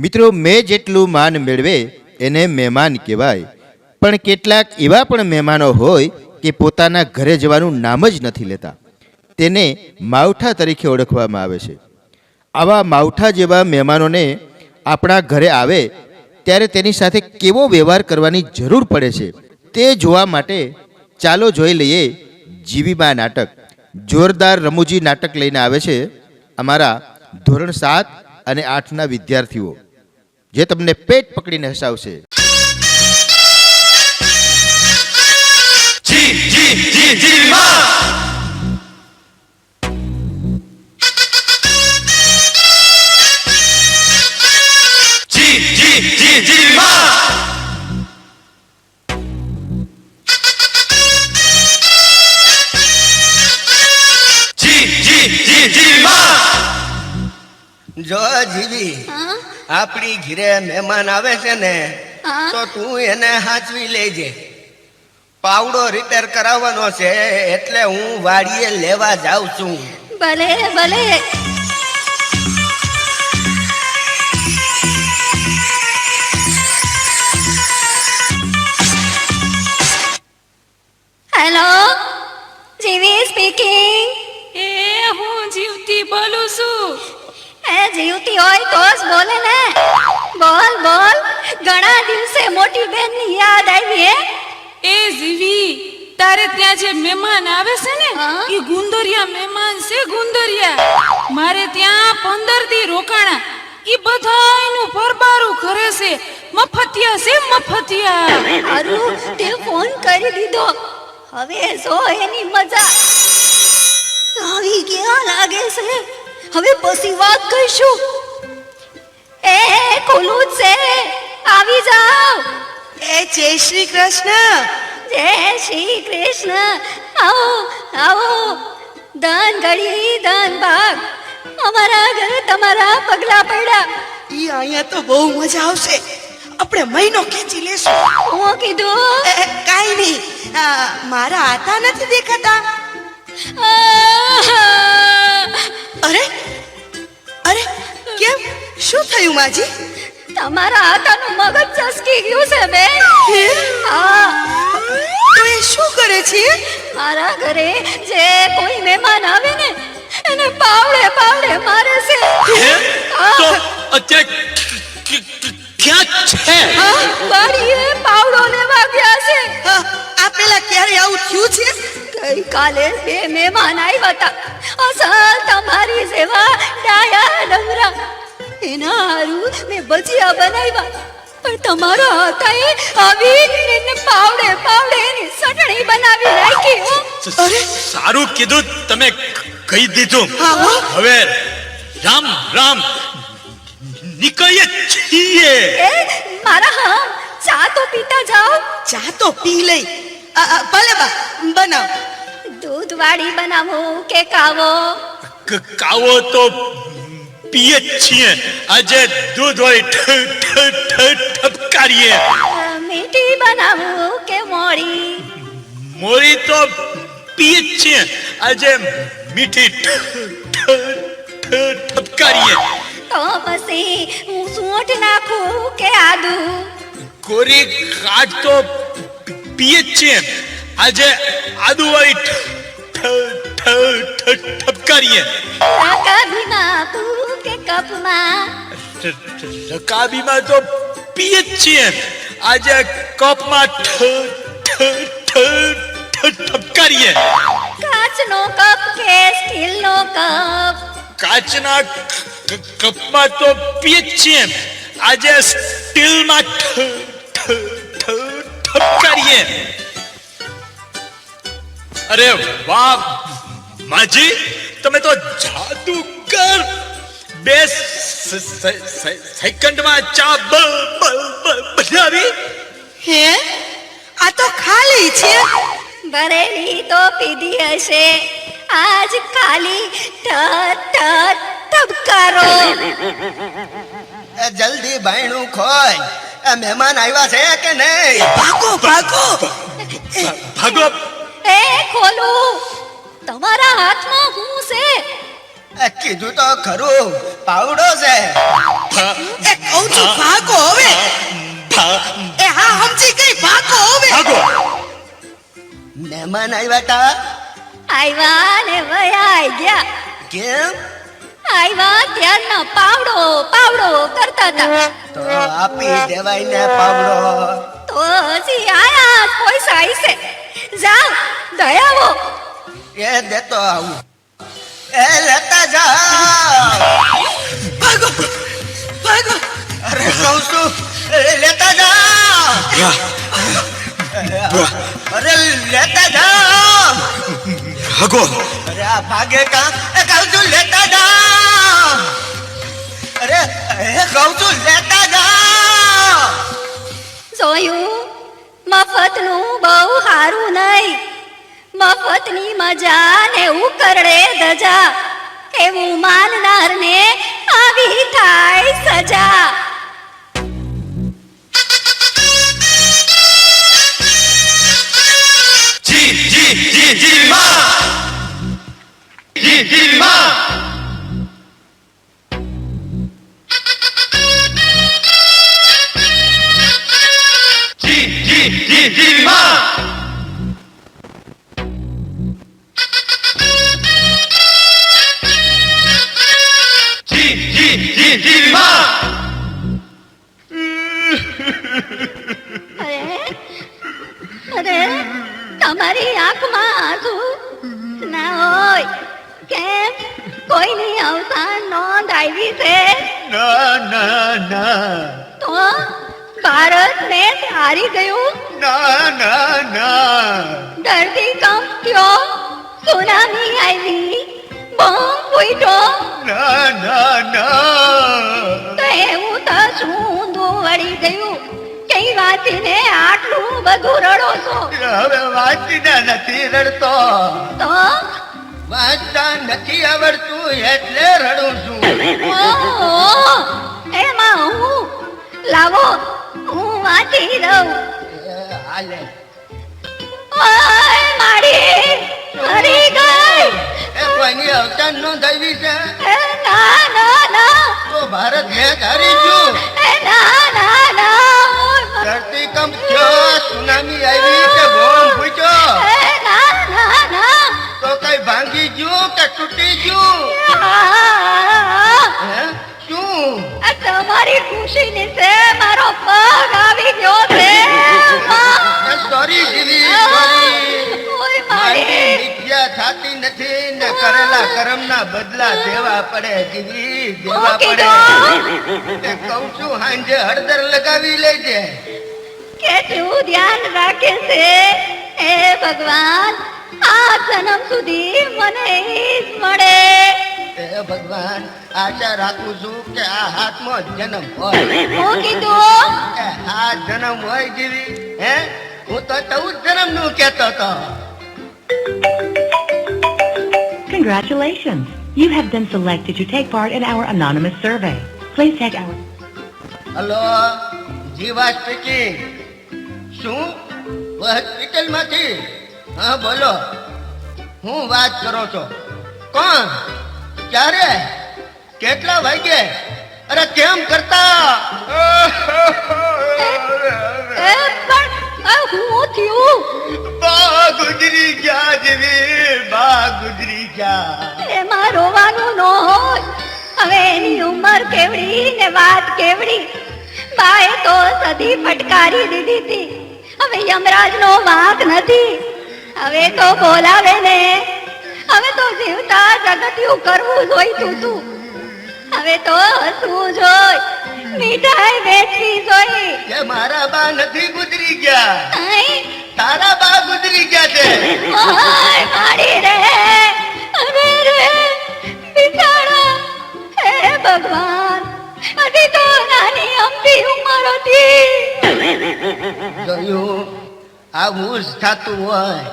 મિત્રો, મેં જેટલું માન મેળવે એને મહેમાન કહેવાય, પણ કેટલાક એવા પણ મહેમાનો હોય કે પોતાના ઘરે જવાનું નામ જ નથી લેતા. તેને માવઠા તરીકે ઓળખવામાં આવે છે. આવા માવઠા જેવા મહેમાનોને આપણા ઘરે આવે ત્યારે તેની સાથે કેવો વ્યવહાર કરવાની જરૂર પડે છે તે જોવા માટે ચાલો જોઈ લઈએ જીવીબા નાટક. જોરદાર રમૂજી નાટક લઈને આવે છે અમારા ધોરણ 7 અને 8ના વિદ્યાર્થીઓ, જે તમને પેટ પકડીને હસાવશે. જો જીવી, આપણી ઘરે મહેમાન આવે છે ને, તો તું એને હાચવી લેજે. પાવડો રિપેર કરાવવાનો છે એટલે હું વાડીએ લેવા જાઉં છું. ભલે ભલે. હેલો, જીવી સ્પીકિંગ. એ હું જીવતી બોલું છું. એ જીવતી હોય તો જ બોલે ને. બોલ બોલ. ઘણા દિવસે મોટી બેનની યાદ આવી હે? એ જીવી, તારે ત્યાં જે મહેમાન આવે છે ને, હા? એ ગુંદરિયા મહેમાન છે. ગુંદરિયા મારે ત્યાં 15 દી રોકાણા. ઈ બધાયનું પરબારું કરે છે. મફતિયા છે, મફતિયા. હારું તે ફોન કરી દીધો. હવે જો એની મજા આવી ક્યાં લાગે છે. હવે પછી વાત કરીશું. એ ખુલ્લું જ છે, આવી જાઓ. એ જય શ્રી કૃષ્ણ. જય શ્રી કૃષ્ણ. આવો આવો. ધન ઘડી ધન ભાગ. અમારા ઘરે તમારા પગલા પડ્યા. ઈ અહીંયા તો બહુ મજા આવશે. આપણે મહિનો ખેંચી લેશું. હું કીધું કાઈ નહીં. મારા હાથા નથી દેખાતા. અરે અરે, કેમ, શું થયું માજી? તમારા હાથાનું મગજ ચસકી ગયું છે બે. હે? હા, તો એ શું કરે છે? મારા ઘરે જે કોઈ મહેમાન આવે ને એને પાવડે પાવડે મારે છે. તો અત્યારે ક્યાં છે? વાડીએ પાવડો લેવા ગયા છે. આ પેલા ક્યારે આવું થયું છે? ગઈકાલે 2 મહેમાન આવ્યા હતા. અસલ તમારી જેવા ડાયા ડમરા. એના હારું મેં ભજીયા બનાવ્યા, પણ તમારા હાથાએ આવી એને પાવડે પાવડે એની ચટણી બનાવી નાખી. હો. અરે, સારું કીધું, તમે કહી દીધું. હા, હો. હવે રામ રામ નીકળીએ છીએ. એ મારા હા, ચા તો પીતા જાઓ. ચા તો પી લઈ. ભલે બા, બનાવ. દૂધ વાળી બનાવો કે કાવો? કાવો તો પીએ જ છીએ. આજે દૂધ હોય ઠપકારીએ. મીઠી બનાવો કે મોળી? મોરી તો પીએ જ છીએ. આજે મીઠી ઠપકારીએ. તો પછી હું સૂંઠ નાખું કે આદુ? કોરી કાઢ તો પીએ જ છીએ. આજે આદુ વાળી ઠપકારીએ. રકાબીમાં આપું કે કપમાં? રકાબીમાં તો પીએ જ છીએ. આજે કપમાં ઠપકારીએ. કાચનો કપ કે સ્ટીલનો કપ? કાચના કપમાં તો પીએ જ છીએ. આજે સ્ટીલમાં ઠપકારીએ. અરે વાહ માજી, તમે તો જાદુગર. 2 સેકન્ડમાં ચા બનાવી. હે? આ તો ખાલી છે. ભરેલી તો પીધી હશે. આજ ખાલી ઠપકારો. જલ્દી બાયણું ખોલ. મહેમાન આવ્યા છે કે નહીં? ભાગો ભાગો. ભાગો. એ ખોલું. તમારા હાથમાં હું છે? કીધું તો ખરું પાવડો છે એ કહું છું ભાગો હવે. એ હા સમજી ગઈ, ભાગો હવે. મહેમાન આવ્યા તા આવ્યા ને વયા ગયા. કેમ આવ્યા ત્યારના પાવડો પાવડો કરતા હતા. તો આપી દેવાય ને પાવડો તો હજી આયા પૈસા છે. જાઓ દયાવો. એ દેતો આવું એ લેતા જાઓ ભાગો ભાગો. અરે કહું છું લેતા જાઓ અરે લેતા જાઓ અરે આ ભાગે કા એ કહું છું લેતા જાઓ અરે એ કહું છું લેતા જાઓ જોયું મફતનું બહુ સારું નહીં. મફતની મજા ને ઉકરડે ધજા. એવું માનનારને આવી થાય સજા. અરે તમારી આંખમાં આંસુ ના હોય કેમ? કોઈની અવસાન નોંધ આવી છે ના ના ના તો ભારત મેં હારી ગયું. ના ના ના ધરતીકંપ થયો, સુનામી આવી, બોમ્બ ફૂટ્યો. ના ના ના તો એવું તો શું વળી ગયું કઈ વાંચીને આટલું બધું રડો છો? હવે વાંચીને નથી રડતો તો વાંચતા નથી આવડતું એટલે રડું છું ઓહો, એમાં હું લાવો હું વાંચી દઉં. હાલે ઓય મારી મરી ગઈ. એ કોઈની અવસાન નોંધાવી છે એ ના ના ના તો ભારત મેચ હારી ગયું એ ના ના ના ધરતીકંપ થયો સુનામી આવી કે બોમ્બ ફૂટ્યો એ ના ના ના તો કઈ ભાંગી ગયું કે તૂટી ગયું હે શું આ તમારી ખુશીની છે મારો પગ આવી ગયો છે. સોરી જીવી સોરી ઓય મારી મારી મિથ્યા થાતી નથી ને કરેલા કર્મના બદલા દેવા પડે જીવી દેવા મૂકી પડે દો. એ કહું છું હાંજે હળદર લગાવી લેજે કેટલું ધ્યાન રાખે છે હે ભગવાન. આ જન્મ સુધી મને ઈ જ મળે. હે ભગવાન આશા રાખું છું કે આ હાથમાં જ જન્મ હોય હું કીધું એ આ જન્મ હોય જીવી હે હું તો 14 જન્મનું કહેતો હતો Congratulations! You have been selected to take part in our anonymous survey. Please take our... hello Jiva speaking શું હોસ્પિટલમાંથી હા બોલો હું વાત કરો છો કોણ ક્યારે કેટલા વાગે અરે કેમ કરતા એ પણ આ હું થયું બા ગુજરી ગયા જેવી બા ગુજરી ગયા એમાં રોવાનું ન હોય. હવે એની ઉંમર કેવડી ને વાત કેવડી. બાએ તો સદી ફટકારી દીધી હતી. હવે યમરાજનો વાંક નથી. હવે તો બોલાવે ને. હવે તો જીવતા જગત્યું કરવું જોઈતું તું. હવે તો હસવું જોઈ, મીઠાઈ વેચવી જોઈ. કે મારા બા નથી ગુજરી ગયા અહીં તારા બા ગુજરી ગયા છે ઓય મારી રે અરે રે બિચારા. હે ભગવાન, હજી તો નાની અમથી ઉંમર હતી. જોયું આવું જ થતું હોય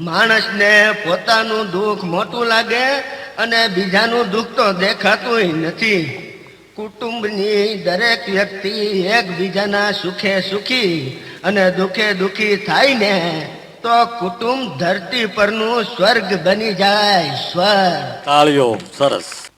માણસને પોતાનું દુઃખ મોટું લાગે અને બીજાનું દુઃખ તો દેખાતું નથી. કુટુંબની દરેક વ્યક્તિ એકબીજાના સુખે સુખી અને દુઃખે દુઃખી થાય ને તો કુટુંબ ધરતી પરનું સ્વર્ગ બની જાય સ્વર્ગ. તાળીઓ સરસ.